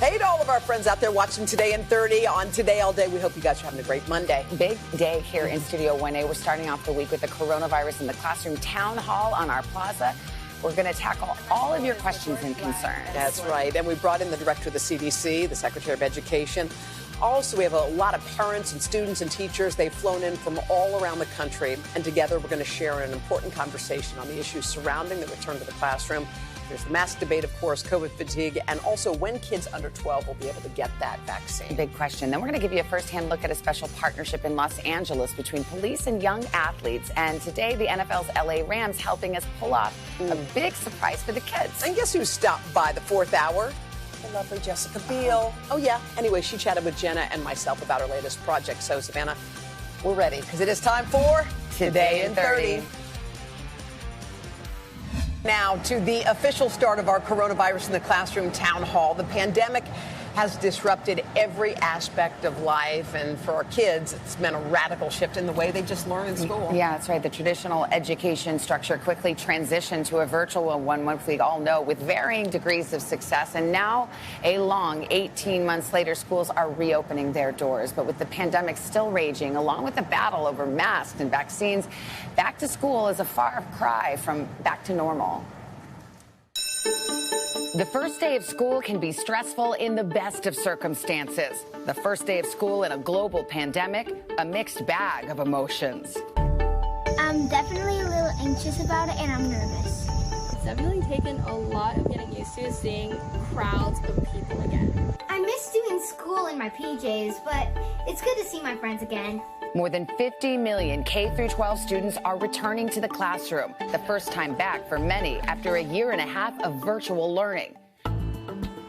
Hey to all of our friends out there watching Today in 30 on Today All Day. We hope you guys are having a great Monday. Big day here in Studio 1A. We're starting off the week with the coronavirus in the classroom town hall on our plaza. We're going to tackle all of your questions and concerns. That's right. And we brought in the director of the CDC, the Secretary of Education. Also, we have a lot of parents and students and teachers. They've flown in from all around the country. And together, we're going to share an important conversation on the issues surrounding the return to the classroom. There's the mask debate, of course, COVID fatigue, and also when kids under 12 will be able to get that vaccine. Big question. Then we're going to give you a firsthand look at a special partnership in Los Angeles between police and young athletes. And today, the NFL's LA Rams helping us pull off a big surprise for the kids. And guess who stopped by the fourth hour? The lovely Jessica Biel. Oh, yeah. Anyway, she chatted with Jenna and myself about her latest project. So, Savannah, we're ready because it is time for Today in 30. Now, to the official start of our coronavirus in the classroom town hall. The pandemic has disrupted every aspect of life, and for our kids, it's meant a radical shift in the way they just learn in school. Yeah, that's right. The traditional education structure quickly transitioned to a virtual one, which we all know, with varying degrees of success. And now, a long 18 months later, schools are reopening their doors. But with the pandemic still raging, along with the battle over masks and vaccines, back to school is a far cry from back to normal. The first day of school can be stressful in the best of circumstances. The first day of school in a global pandemic, a mixed bag of emotions. I'm definitely a little anxious about it, and I'm nervous. It's definitely taken a lot of getting used to seeing crowds of people again. I miss doing school in my PJs, but it's good to see my friends again. More than 50 million K-12 students are returning to the classroom, the first time back for many after a year and a half of virtual learning.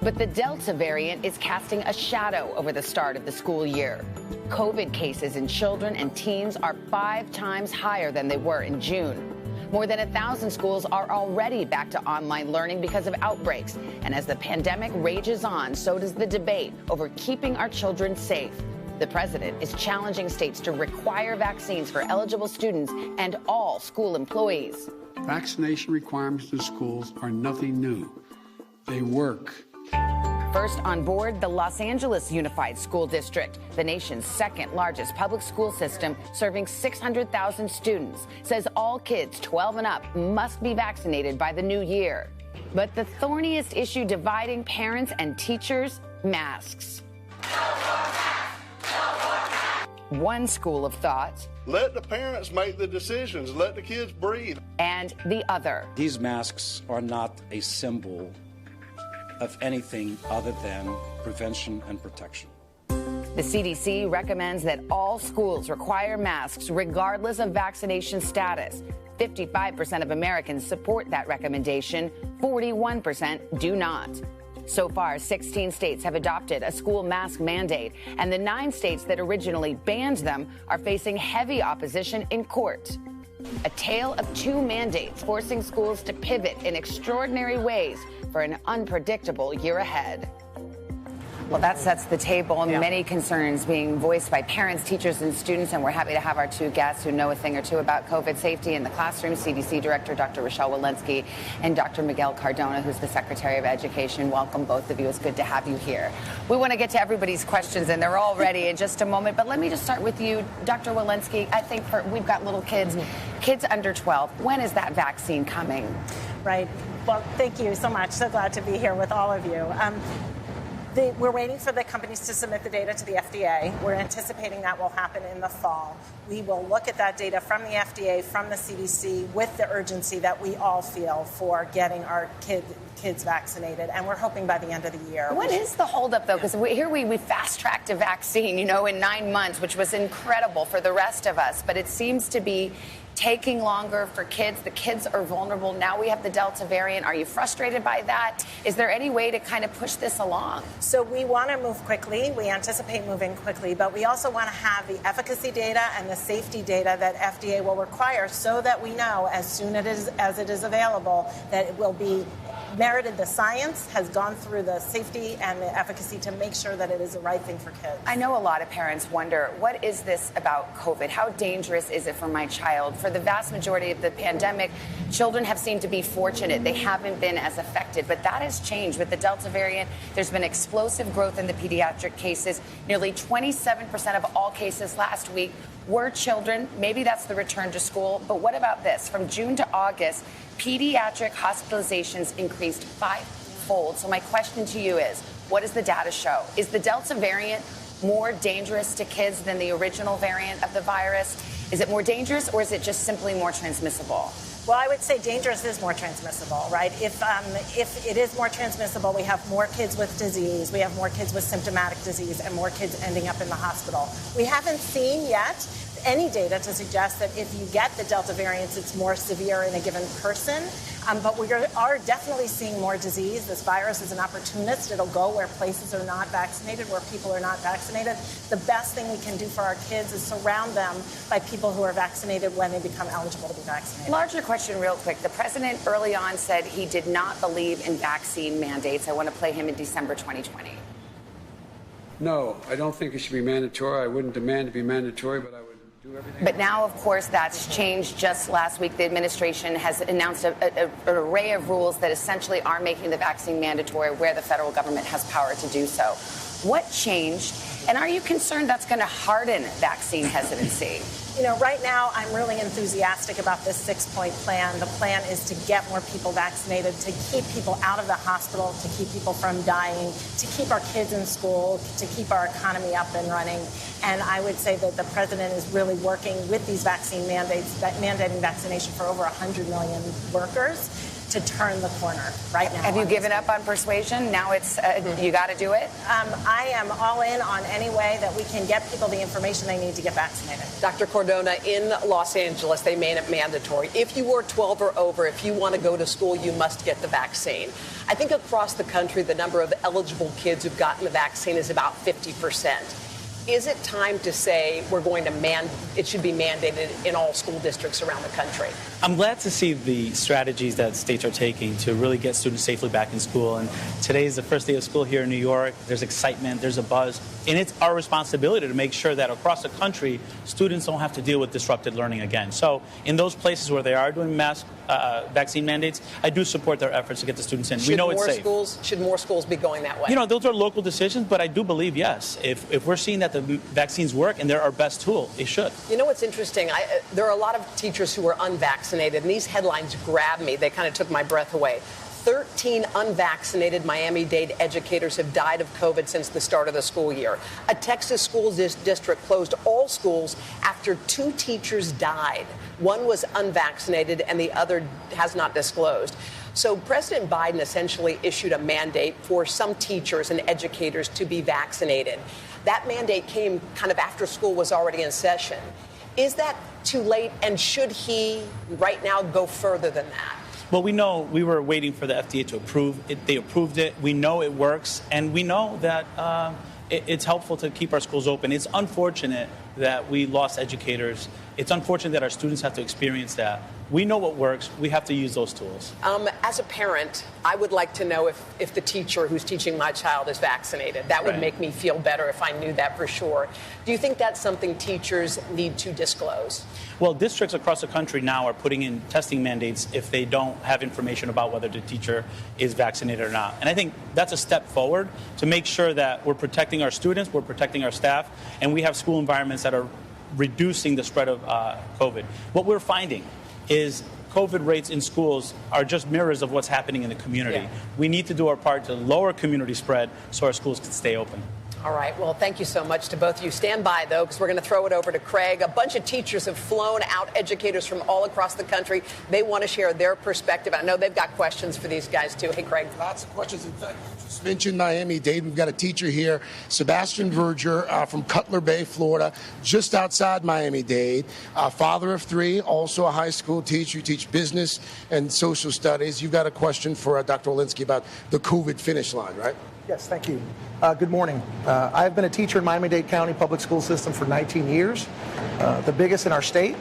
But the Delta variant is casting a shadow over the start of the school year. COVID cases in children and teens are 5 times higher than they were in June. More than 1,000 schools are already back to online learning because of outbreaks. And as the pandemic rages on, so does the debate over keeping our children safe. The president is challenging states to require vaccines for eligible students and all school employees. Vaccination requirements in schools are nothing new. They work. First on board, the Los Angeles Unified School District, the nation's second largest public school system, serving 600,000 students, says all kids 12 and up must be vaccinated by the new year. But the thorniest issue dividing parents and teachers, masks. One school of thought. Let the parents make the decisions. Let the kids breathe. And the other. These masks are not a symbol of anything other than prevention and protection. The CDC recommends that all schools require masks regardless of vaccination status. 55% of Americans support that recommendation. 41% do not. So far, 16 states have adopted a school mask mandate, and the 9 states that originally banned them are facing heavy opposition in court. A tale of 2 mandates forcing schools to pivot in extraordinary ways for an unpredictable year ahead. Well, that sets the table, and many concerns being voiced by parents, teachers, and students, and we're happy to have our 2 guests who know a thing or two about COVID safety in the classroom, CDC Director Dr. Rochelle Walensky and Dr. Miguel Cardona, who's the Secretary of Education. Welcome, both of you. It's good to have you here. We want to get to everybody's questions, and they're all ready in just a moment, but let me just start with you, Dr. Walensky. I think we've got little kids, kids under 12. When is that vaccine coming? Right. Well, thank you so much. So glad to be here with all of you. We're waiting for the companies to submit the data to the FDA. We're anticipating that will happen in the fall. We will look at that data from the FDA, from the CDC, with the urgency that we all feel for getting our kids vaccinated. And we're hoping by the end of the year. What is the holdup, though? Because here we fast-tracked a vaccine, in 9 months, which was incredible for the rest of us. But it seems to be taking longer for kids. The kids are vulnerable. Now we have the Delta variant. Are you frustrated by that? Is there any way to kind of push this along? So we want to move quickly. We anticipate moving quickly, but we also want to have the efficacy data and the safety data that FDA will require so that we know as soon as it is available that it will be merited the science, has gone through the safety and the efficacy to make sure that it is the right thing for kids. I know a lot of parents wonder, what is this about COVID? How dangerous is it for my child? For the vast majority of the pandemic, children have seemed to be fortunate. They haven't been as affected, but that has changed. With the Delta variant, there's been explosive growth in the pediatric cases. Nearly 27% of all cases last week were children. Maybe that's the return to school. But what about this? From June to August, pediatric hospitalizations increased fivefold. So my question to you is, what does the data show? Is the Delta variant more dangerous to kids than the original variant of the virus? Is it more dangerous, or is it just simply more transmissible? Well, I would say dangerous is more transmissible, right? If it is more transmissible, we have more kids with disease, we have more kids with symptomatic disease, and more kids ending up in the hospital. We haven't seen yet any data to suggest that if you get the Delta variants, it's more severe in a given person. But we are definitely seeing more disease. This virus is an opportunist. It'll go where places are not vaccinated, where people are not vaccinated. The best thing we can do for our kids is surround them by people who are vaccinated when they become eligible to be vaccinated. Larger question real quick. The president early on said he did not believe in vaccine mandates. I want to play him in December 2020. No, I don't think it should be mandatory. I wouldn't demand to be mandatory, but I would do everything. But now, of course, that's changed. Just last week, the administration has announced an array of rules that essentially are making the vaccine mandatory where the federal government has power to do so. What changed? And are you concerned that's going to harden vaccine hesitancy? You know, right now, I'm really enthusiastic about this 6-point plan. The plan is to get more people vaccinated, to keep people out of the hospital, to keep people from dying, to keep our kids in school, to keep our economy up and running. And I would say that the president is really working with these vaccine mandates, mandating vaccination for over 100 million workers, to turn the corner right now. Have you given up on persuasion? Now it's, you got to do it? I am all in on any way that we can get people the information they need to get vaccinated. Dr. Cordona, in Los Angeles, they made it mandatory. If you were 12 or over, if you want to go to school, you must get the vaccine. I think across the country, the number of eligible kids who've gotten the vaccine is about 50%. Is it time to say we're going to it should be mandated in all school districts around the country? I'm glad to see the strategies that states are taking to really get students safely back in school. And today is the first day of school here in New York. There's excitement, there's a buzz. And it's our responsibility to make sure that across the country, students don't have to deal with disrupted learning again. So in those places where they are doing mass vaccine mandates, I do support their efforts to get the students in. We know it's safe. Should more schools be going that way? You know, those are local decisions, but I do believe, yes, if we're seeing that the vaccines work and they're our best tool, it should. You know what's interesting? There are a lot of teachers who are unvaccinated, and these headlines grabbed me. They kind of took my breath away. 13 unvaccinated Miami-Dade educators have died of COVID since the start of the school year. A Texas school district closed all schools after 2 teachers died. One was unvaccinated and the other has not disclosed. So President Biden essentially issued a mandate for some teachers and educators to be vaccinated. That mandate came kind of after school was already in session. Is that too late, and should he right now go further than that? Well, we know we were waiting for the FDA to approve it. They approved it. We know it works, and we know that it's helpful to keep our schools open. It's unfortunate that we lost educators. It's unfortunate that our students have to experience that. We know what works. We have to use those tools. As a parent, I would like to know if the teacher who's teaching my child is vaccinated. That would make me feel better if I knew that for sure. Do you think that's something teachers need to disclose? Well, districts across the country now are putting in testing mandates if they don't have information about whether the teacher is vaccinated or not. And I think that's a step forward to make sure that we're protecting our students, we're protecting our staff, and we have school environments that are reducing the spread of COVID. What we're finding is COVID rates in schools are just mirrors of what's happening in the community. Yeah. We need to do our part to lower community spread so our schools can stay open. All right. Well, thank you so much to both of you. Stand by, though, because we're going to throw it over to Craig. A bunch of teachers have flown out educators from all across the country. They want to share their perspective. I know they've got questions for these guys, too. Hey, Craig. Lots of questions. In fact, you just mentioned Miami-Dade. We've got a teacher here, Sebastian Verger from Cutler Bay, Florida, just outside Miami-Dade. Father of 3, also a high school teacher. You teach business and social studies. You've got a question for Dr. Walensky about the COVID finish line, right? Yes, thank you. Good morning. I've been a teacher in Miami-Dade County Public School System for 19 years, the biggest in our state.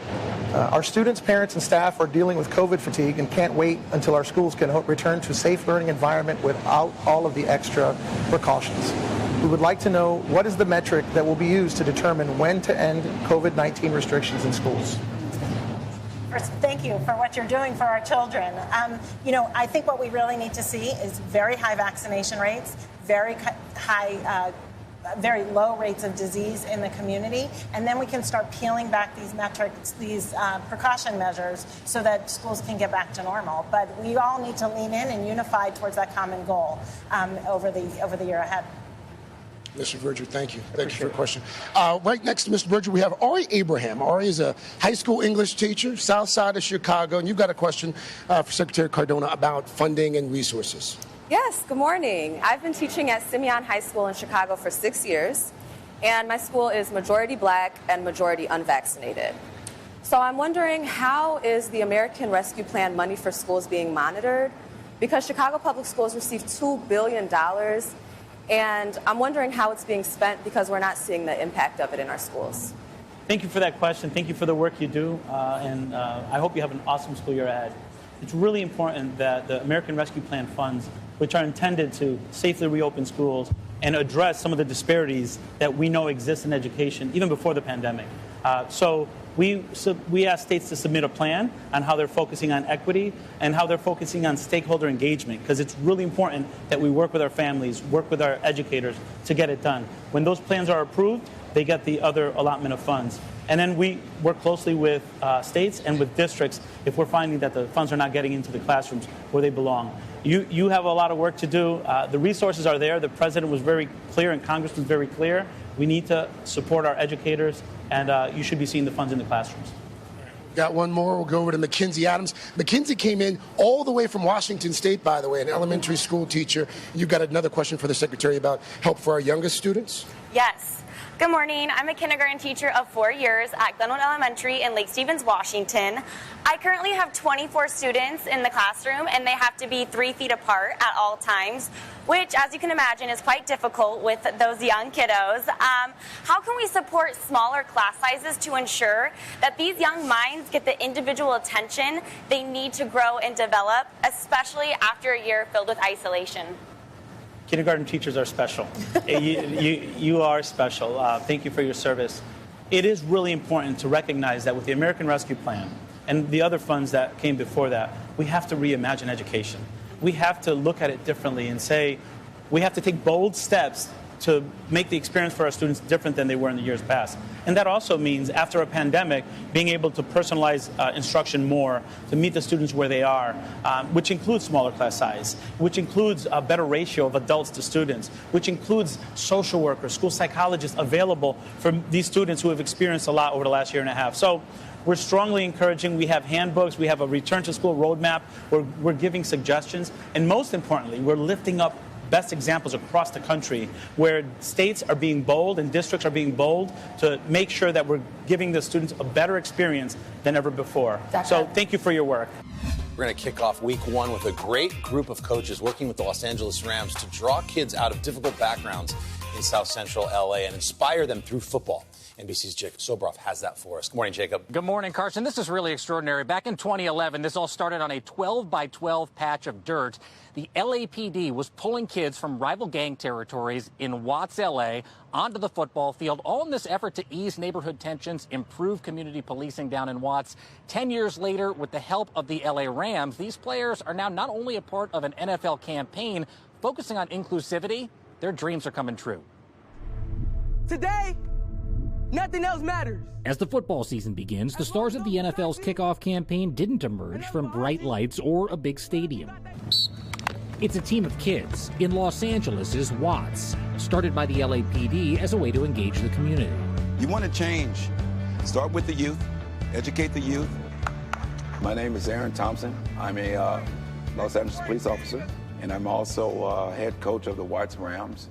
Our students, parents, and staff are dealing with COVID fatigue and can't wait until our schools can return to a safe learning environment without all of the extra precautions. We would like to know what is the metric that will be used to determine when to end COVID-19 restrictions in schools. First, thank you for what you're doing for our children. I think what we really need to see is very high vaccination rates, very high, very low rates of disease in the community, and then we can start peeling back these metrics, these precaution measures, so that schools can get back to normal. But we all need to lean in and unify towards that common goal over the year ahead. Mr. Verger, thank you. Thank you for your question. Right next to Mr. Verger, we have Ari Abraham. Ari is a high school English teacher, south side of Chicago, and you've got a question for Secretary Cardona about funding and resources. Yes, good morning. I've been teaching at Simeon High School in Chicago for 6 years, and my school is majority black and majority unvaccinated. So I'm wondering, how is the American Rescue Plan money for schools being monitored? Because Chicago Public Schools received $2 billion, and I'm wondering how it's being spent because we're not seeing the impact of it in our schools. Thank you for that question. Thank you for the work you do, and I hope you have an awesome school year ahead. It's really important that the American Rescue Plan funds, which are intended to safely reopen schools and address some of the disparities that we know exist in education, even before the pandemic. So we ask states to submit a plan on how they're focusing on equity and how they're focusing on stakeholder engagement, because it's really important that we work with our families, work with our educators to get it done. When those plans are approved, they get the other allotment of funds. And then we work closely with states and with districts if we're finding that the funds are not getting into the classrooms where they belong. You have a lot of work to do. The resources are there. The president was very clear and Congress was very clear. We need to support our educators, and you should be seeing the funds in the classrooms. Got one more. We'll go over to Mackenzie Adams. Mackenzie came in all the way from Washington State, by the way, an elementary school teacher. You've got another question for the Secretary about help for our youngest students? Yes. Good morning. I'm a kindergarten teacher of 4 years at Glenwood Elementary in Lake Stevens, Washington. I currently have 24 students in the classroom, and they have to be 3 feet apart at all times, which, as you can imagine, is quite difficult with those young kiddos. How can we support smaller class sizes to ensure that these young minds get the individual attention they need to grow and develop, especially after a year filled with isolation? Kindergarten teachers are special. You are special. Thank you for your service. It is really important to recognize that with the American Rescue Plan and the other funds that came before that, we have to reimagine education. We have to look at it differently and say we have to take bold steps to make the experience for our students different than they were in the years past. And that also means, after a pandemic, being able to personalize instruction more to meet the students where they are, which includes smaller class size, which includes a better ratio of adults to students, which includes social workers, school psychologists available for these students who have experienced a lot over the last year and a half. So we're strongly encouraging. We have handbooks. We have a return to school roadmap. We're giving suggestions. And most importantly, we're lifting up best examples across the country where states are being bold and districts are being bold to make sure that we're giving the students a better experience than ever before. So thank you for your work. We're going to kick off week 1 with a great group of coaches working with the Los Angeles Rams to draw kids out of difficult backgrounds in South Central LA and inspire them through football. NBC's Jacob Sobroff has that for us. Good morning, Jacob. Good morning, Carson. This is really extraordinary. Back in 2011, this all started on a 12-by-12 patch of dirt. The LAPD was pulling kids from rival gang territories in Watts, LA, onto the football field, all in this effort to ease neighborhood tensions, improve community policing down in Watts. 10 years later, with the help of the LA Rams, these players are now not only a part of an NFL campaign focusing on inclusivity, their dreams are coming true. Today, nothing else matters. As the football season begins, the stars of the NFL's kickoff campaign didn't emerge from bright lights or a big stadium. It's a team of kids in Los Angeles' Watts, started by the LAPD as a way to engage the community. You want to change. Start with the youth, educate the youth. My name is Aaron Thompson. I'm a Los Angeles police officer, and I'm also head coach of the Watts Rams.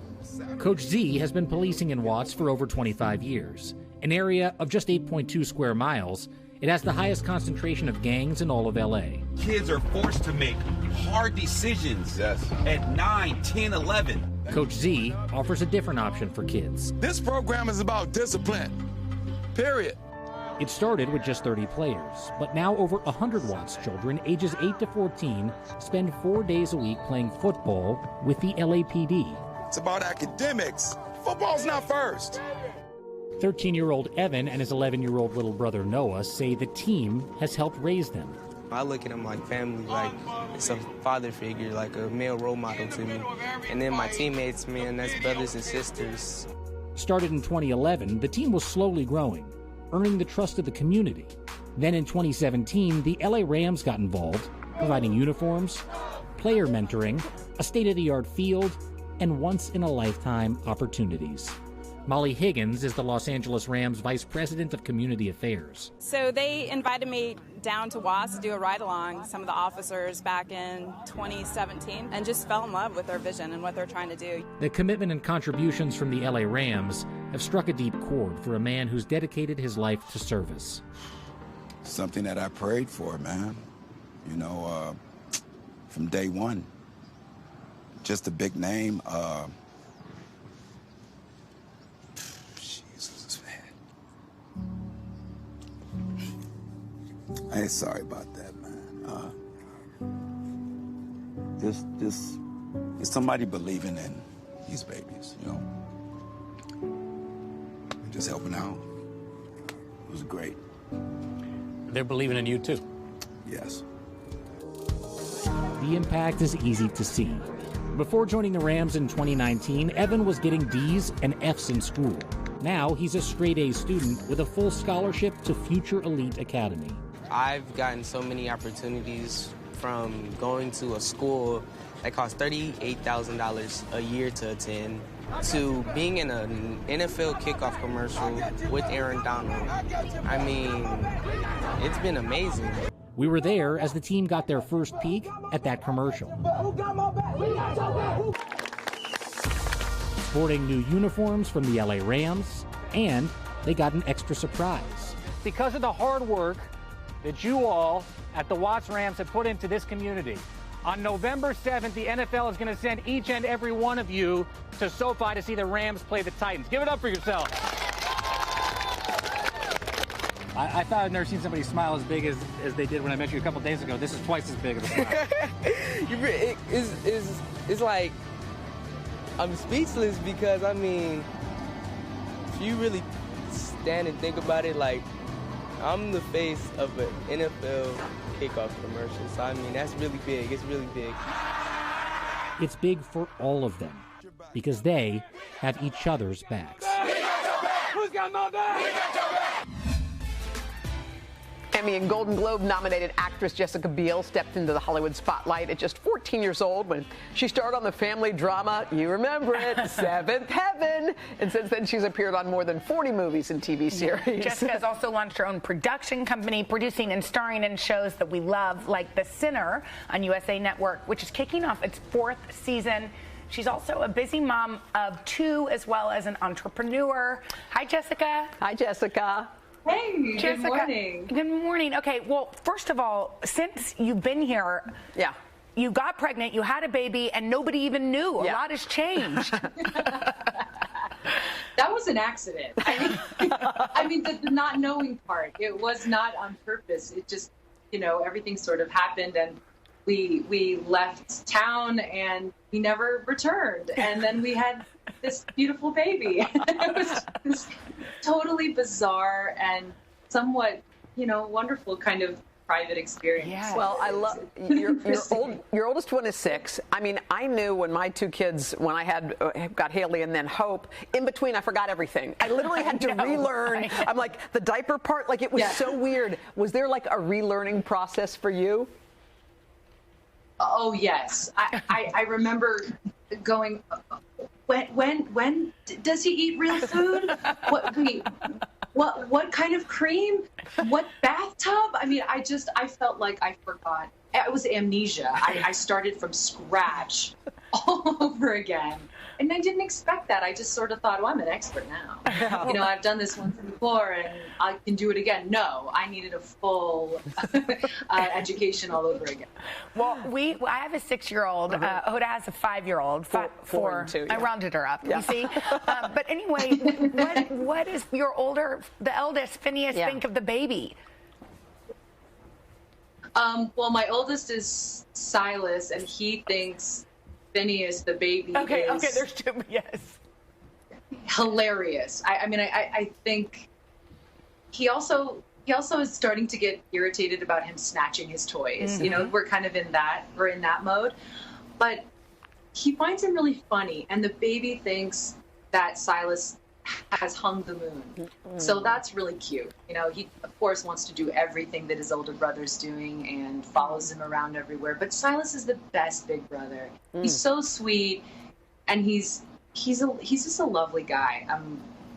Coach Z has been policing in Watts for over 25 years. An area of just 8.2 square miles, it has the highest concentration of gangs in all of LA. Kids are forced to make hard decisions at 9, 10, 11. Coach Z offers a different option for kids. This program is about discipline, period. It started with just 30 players, but now over 100 Watts children ages 8 to 14 spend 4 days a week playing football with the LAPD. It's about academics. Football's not first. 13-year-old Evan and his 11-year-old little brother Noah say the team has helped raise them. I look at them like family, like it's a father figure, like a male role model to me. And then my teammates, man, that's brothers and sisters. Started in 2011, the team was slowly growing, earning the trust of the community. Then in 2017, the LA Rams got involved, providing uniforms, player mentoring, a state-of-the-art field, and once-in-a-lifetime opportunities. Molly Higgins is the Los Angeles Rams Vice President of Community Affairs. So they invited me down to Watts to do a ride-along, some of the officers back in 2017, and just fell in love with their vision and what they're trying to do. The commitment and contributions from the LA Rams have struck a deep chord for a man who's dedicated his life to service. Something that I prayed for, man. You know, from day one. Just a big name. Jesus, man. I ain't sorry about that, man. Just somebody believing in these babies, you know. Just helping out. It was great. They're believing in you, too. Yes. The impact is easy to see. Before joining the Rams in 2019, Evan was getting D's and F's in school. Now he's a straight A student with a full scholarship to Future Elite Academy. I've gotten so many opportunities from going to a school that costs $38,000 a year to attend, to being in an NFL kickoff commercial with Aaron Donald. I mean, it's been amazing. We were there as the team got their first peek at that commercial. Sporting new uniforms from the LA Rams, and they got an extra surprise. Because of the hard work that you all at the Watts Rams have put into this community, on November 7th, the NFL is going to send each and every one of you to SoFi to see the Rams play the Titans. Give it up for yourself. I thought I'd never seen somebody smile as big as they did when I met you a couple days ago. This is twice as big of a smile. It's like, I'm speechless because, I mean, if you really stand and think about it, like, I'm the face of an NFL kickoff commercial. So, I mean, that's really big. It's really big. It's big for all of them because they have each other's backs. Who's got my back? We got your back. Emmy and Golden Globe nominated actress Jessica Biel stepped into the Hollywood spotlight at just 14 years old when she starred on the family drama, you remember it, Seventh Heaven. And since then, she's appeared on more than 40 movies and TV series. Jessica has also launched her own production company, producing and starring in shows that we love, like The Sinner on USA Network, which is kicking off its 4th season. She's also a busy mom of 2, as well as an entrepreneur. Hi, Jessica. Hi, Jessica. Hey, Jessica, good morning. Good morning. Okay, well, first of all, since you've been here, you got pregnant, you had a baby, and nobody even knew. A lot has changed. That was an accident. I mean, the not knowing part, it was not on purpose. It just, everything sort of happened, and we left town, and we never returned. And then we had this beautiful baby. It was this totally bizarre and somewhat, wonderful kind of private experience. Yeah. Well, I love your oldest one is 6. I mean, I knew when my 2 kids, when I got Haley and then Hope, in between I forgot everything. I literally had to relearn. Right? I'm like, the diaper part, like it was so weird. Was there like a relearning process for you? Oh yes, I remember going. When does he eat real food? What kind of cream? What bathtub? I mean, I felt like I forgot. It was amnesia. I started from scratch all over again. And I didn't expect that. I just sort of thought, well, I'm an expert now. You know, I've done this once before and I can do it again. No, I needed a full education all over again. Well, I have a 6-year-old. Hoda has a 5-year-old. Four and 2, yeah. I rounded her up, you see. But anyway, what is the eldest, Phineas, think of the baby? Well, my oldest is Silas, and he thinks Phineas, the baby, is there's two, yes. hilarious. I think he also is starting to get irritated about him snatching his toys. Mm-hmm. You know, we're in that mode. But he finds him really funny, and the baby thinks that Silas has hung the moon. So that's really cute. You know, he of course wants to do everything that his older brother's doing and follows him around everywhere. But Silas is the best big brother. He's so sweet, and he's just a lovely guy.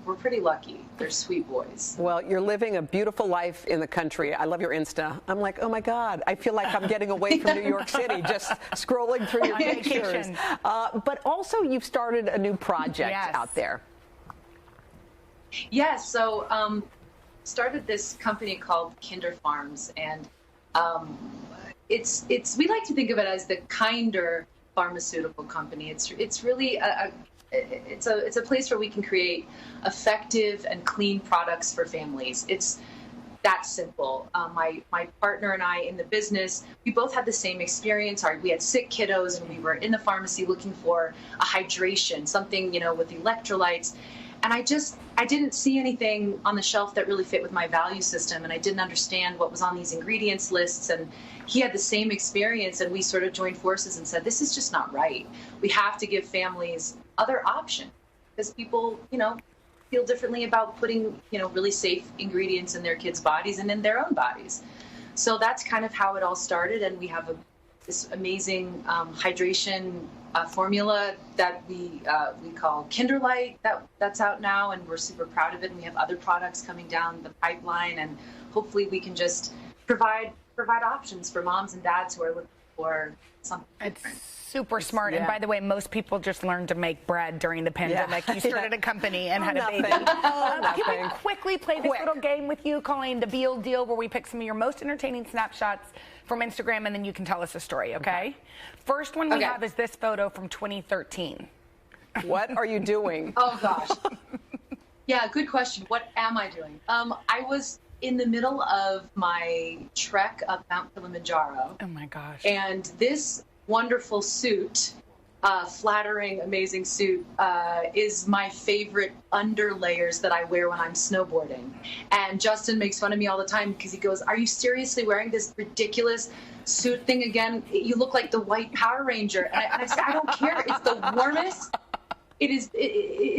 We're pretty lucky. They're sweet boys. Well, you're living a beautiful life in the country. I love your Insta. I'm like, oh my God, I feel like I'm getting away from New York City, just scrolling through your pictures. But also you've started a new project out there. Yes, so started this company called Kinder Farms, and it's we like to think of it as the kinder pharmaceutical company. It's really it's a place where we can create effective and clean products for families. It's that simple. My partner and I in the business, we both had the same experience. We had sick kiddos, and we were in the pharmacy looking for a hydration, something, you know, with electrolytes. And I didn't see anything on the shelf that really fit with my value system, and I didn't understand what was on these ingredients lists. And he had the same experience, and we sort of joined forces and said, this is just not right. We have to give families other options, because people, you know, feel differently about putting, you know, really safe ingredients in their kids' bodies and in their own bodies. So that's kind of how it all started, and we have this amazing hydration formula that we call Kinderlight that's out now, and we're super proud of it. And we have other products coming down the pipeline, and hopefully we can just provide options for moms and dads who are looking for something different. Super smart. And by the way, most people just learned to make bread during the pandemic. You started a company and had a baby. Can we quickly play this little game with you calling the Biel Deal, where we pick some of your most entertaining snapshots from Instagram, and then you can tell us a story, okay? First one we have is this photo from 2013. What are you doing? Oh, gosh. Yeah, good question. What am I doing? I was in the middle of my trek up Mount Kilimanjaro. Oh, my gosh. And this wonderful suit, flattering, amazing suit, is my favorite underlayers that I wear when I'm snowboarding. And Justin makes fun of me all the time because he goes, are you seriously wearing this ridiculous suit thing again? You look like the white Power Ranger. And I said, I don't care. It's the warmest. It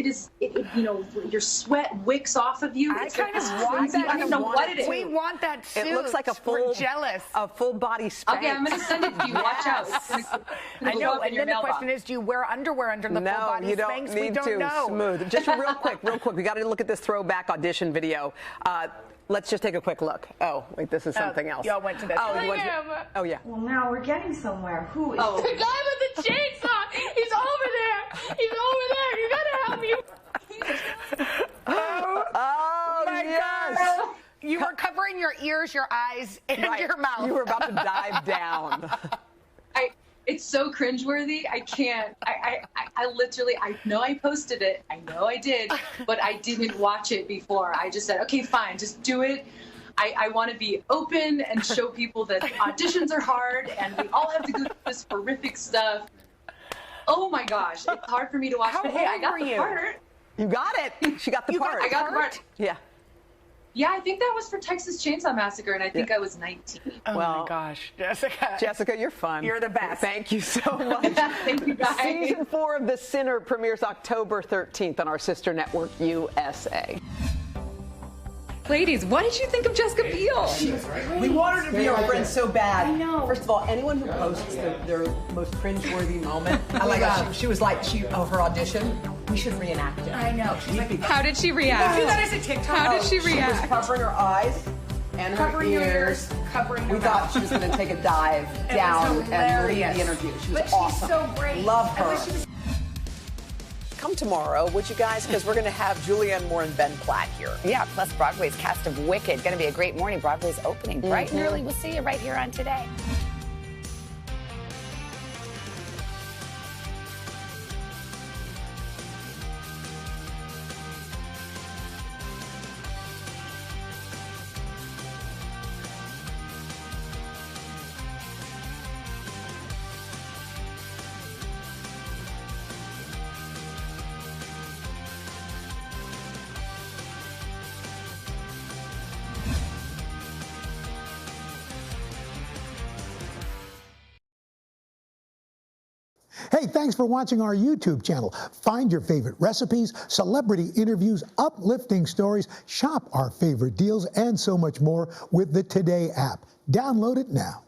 is, you know, your sweat wicks off of you. I kind of want that. I don't know what it is. We want that suit. It looks like We're jealous. A full body Spanx. Okay, I'm going to send it to you. Watch out. I know. And then the question is, do you wear underwear under the full body Spanx? No, you don't need to. Know. Smooth. Just real quick. We got to look at this throwback audition video. Let's just take a quick look. Oh, wait, this is something else. Y'all went to this. Oh, yeah. Well, now we're getting somewhere. Who is the guy with the chainsaw? He's over there. He's over there. You gotta help me. Oh my gosh. You were covering your ears, your eyes, and your mouth. You were about to dive down. It's so cringeworthy. I can't. I literally, I know I posted it. I know I did, but I didn't watch it before. I just said, okay, fine, just do it. I want to be open and show people that auditions are hard and we all have to go through this horrific stuff. Oh my gosh, it's hard for me to watch. But hey, I got the part. You got it. She got the part. I got the part. Yeah. Yeah, I think that was for Texas Chainsaw Massacre, and I think I was 19. Oh my gosh, Jessica. Jessica, you're fun. You're the best. Thank you so much. Thank you, guys. Season 4 of The Sinner premieres October 13th on our sister network, USA. Ladies, what did you think of Jessica Biel? We want her to be our friend so bad. I know. First of all, anyone who posts their most cringeworthy moment, oh my gosh, she was like, her audition, we should reenact it. I know. She's like, how did she react? Do that as a TikTok. How did she react? She was covering her eyes and her ears. covering her We thought mouth. she was going to take a dive down and lead the interview. She was awesome. She's so great. Love her. Come tomorrow, would you guys? Because we're going to have Julianne Moore and Ben Platt here. Yeah, plus Broadway's cast of Wicked. Going to be a great morning. Broadway's opening bright and early. We'll see you right here on Today. Hey, thanks for watching our YouTube channel. Find your favorite recipes, celebrity interviews, uplifting stories, shop our favorite deals, and so much more with the Today app. Download it now.